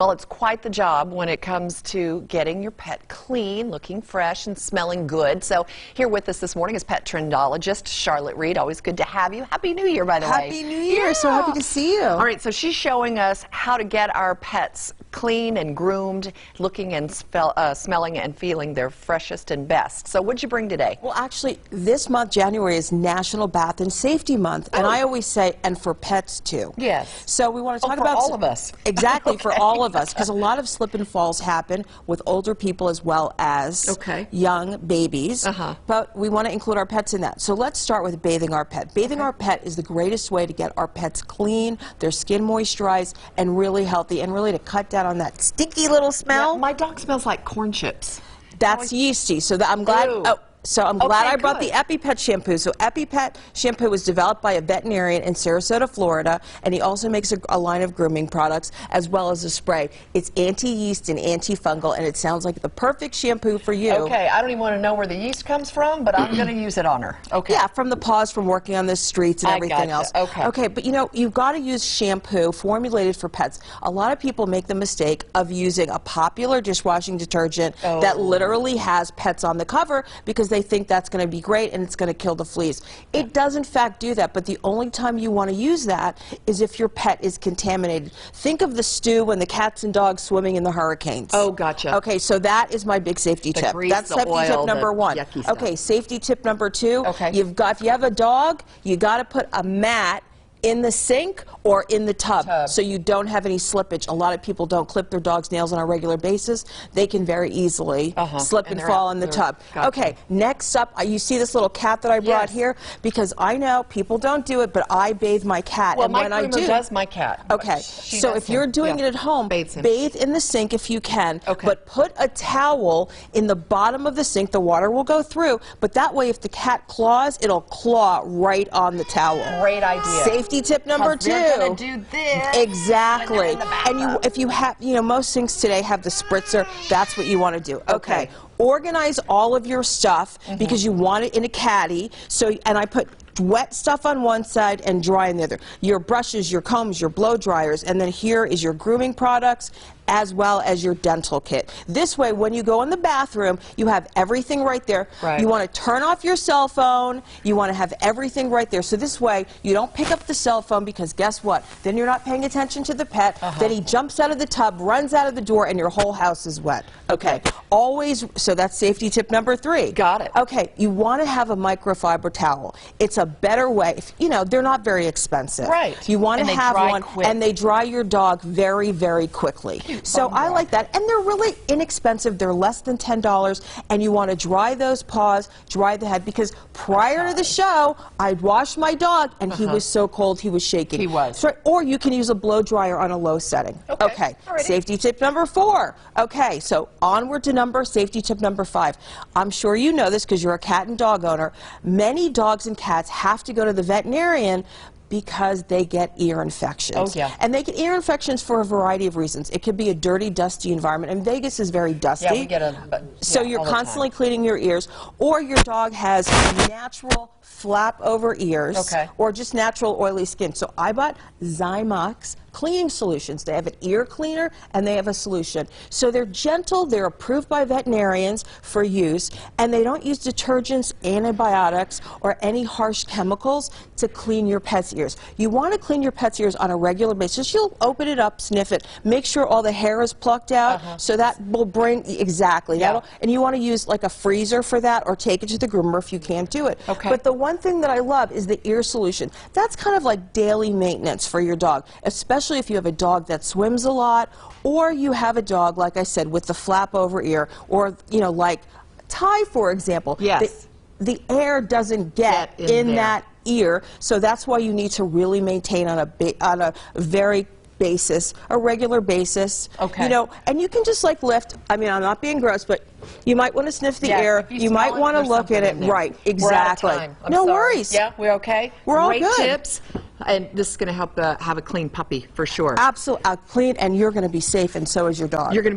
Well, it's quite the job when it comes to getting your pet clean, looking fresh, and smelling good. So here with us this morning is pet trendologist Charlotte Reed. Always good to have you. Happy New Year, by the way. Happy New Year. Yeah. So happy to see you. All right, so she's showing us how to get our pets clean and groomed, looking and smelling and feeling their freshest and best. So what'd you bring today? Well, actually, this month, January, is National Bath and Safety Month. And I always say, and for pets, too. Yes. So we want to talk for about all of us. Exactly, Okay. for all of us, because a lot of slip and falls happen with older people as well as young babies. But we want to include our pets in that. So let's start with bathing our pet. Bathing our pet is the greatest way to get our pets clean, their skin moisturized, and really healthy, and really to cut down on that stinky little smell. Yeah, my dog smells like corn chips. That's yeasty. So I'm glad. So I'm glad I brought the EpiPet shampoo. So EpiPet shampoo was developed by a veterinarian in Sarasota, Florida, and he also makes a line of grooming products as well as a spray. It's anti-yeast and antifungal, and it sounds like the perfect shampoo for you. Okay, I don't even want to know where the yeast comes from, but I'm going to use it on her. Okay. Yeah, from the paws, from working on the streets and everything else. Okay. Okay, but you know, you've got to use shampoo formulated for pets. A lot of people make the mistake of using a popular dishwashing detergent that literally has pets on the cover because they think that's going to be great and it's going to kill the fleas. It does in fact do that, but the only time you want to use that is if your pet is contaminated. Think of the stew and the cats and dogs swimming in the hurricanes. Oh, gotcha. Okay, so that is my big safety tip. That's safety tip number one. Okay, safety tip number two. If you have a dog, you got to put a mat in the sink or in the tub so you don't have any slippage. A lot of people don't clip their dog's nails on a regular basis. They can very easily slip and fall in the tub. Okay, next up, you see this little cat that I brought here? Because I know people don't do it, but I bathe my cat. Well, and my when I groomer do, does my cat. Okay, so if you're doing it at home, bathe in the sink if you can, but put a towel in the bottom of the sink. The water will go through, but that way if the cat claws, it'll claw right on the towel. Great idea. Safety tip number two. They're gonna do this. Exactly. And if you have, most sinks today have the spritzer. That's what you want to do. Okay. Organize all of your stuff because you want it in a caddy. So, and I put wet stuff on one side and dry on the other. Your brushes, your combs, your blow dryers, and then here is your grooming products as well as your dental kit. This way, when you go in the bathroom, you have everything right there. You want to turn off your cell phone. You want to have everything right there. So this way, you don't pick up the cell phone because guess what? Then you're not paying attention to the pet. Then he jumps out of the tub, runs out of the door, and your whole house is wet. Okay. Always, so that's safety tip number three. Got it. Okay, you want to have a microfiber towel. It's a better way. They're not very expensive. You want to have one, and they dry your dog very, very quickly. So I like that, and they're really inexpensive. They're less than $10, and you want to dry those paws, dry the head, because prior to the show, I'd washed my dog, and he was so cold he was shaking. He was. So, or you can use a blow dryer on a low setting. Okay. Safety tip number four. Okay, so onward to safety tip number 5. I'm sure you know this because you're a cat and dog owner. Many dogs and cats have to go to the veterinarian because they get ear infections. And they get ear infections for a variety of reasons. It could be a dirty, dusty environment, and Vegas is very dusty. Yeah, we get so you're constantly cleaning your ears, or your dog has natural flap over ears, or just natural oily skin. So I bought Zymox cleaning solutions. They have an ear cleaner and they have a solution. So they're gentle, they're approved by veterinarians for use, and they don't use detergents, antibiotics, or any harsh chemicals to clean your pet's ears. You want to clean your pet's ears on a regular basis. You'll open it up, sniff it, make sure all the hair is plucked out, so that will bring, and you want to use like a freezer for that, or take it to the groomer if you can't do it. But the one thing that I love is the ear solution. That's kind of like daily maintenance for your dog, especially if you have a dog that swims a lot, or you have a dog, like I said, with the flap over ear, or, like Ty, for example. The air doesn't get in that ear, so that's why you need to really maintain on a very regular basis. And you can just like lift. I mean, I'm not being gross, but you might want to sniff the air. You might want to look at it. Exactly. No worries. Yeah, we're okay. We're all good. Great tips. And this is going to help have a clean puppy for sure. Absolutely. Clean, and you're going to be safe, and so is your dog. You're going to be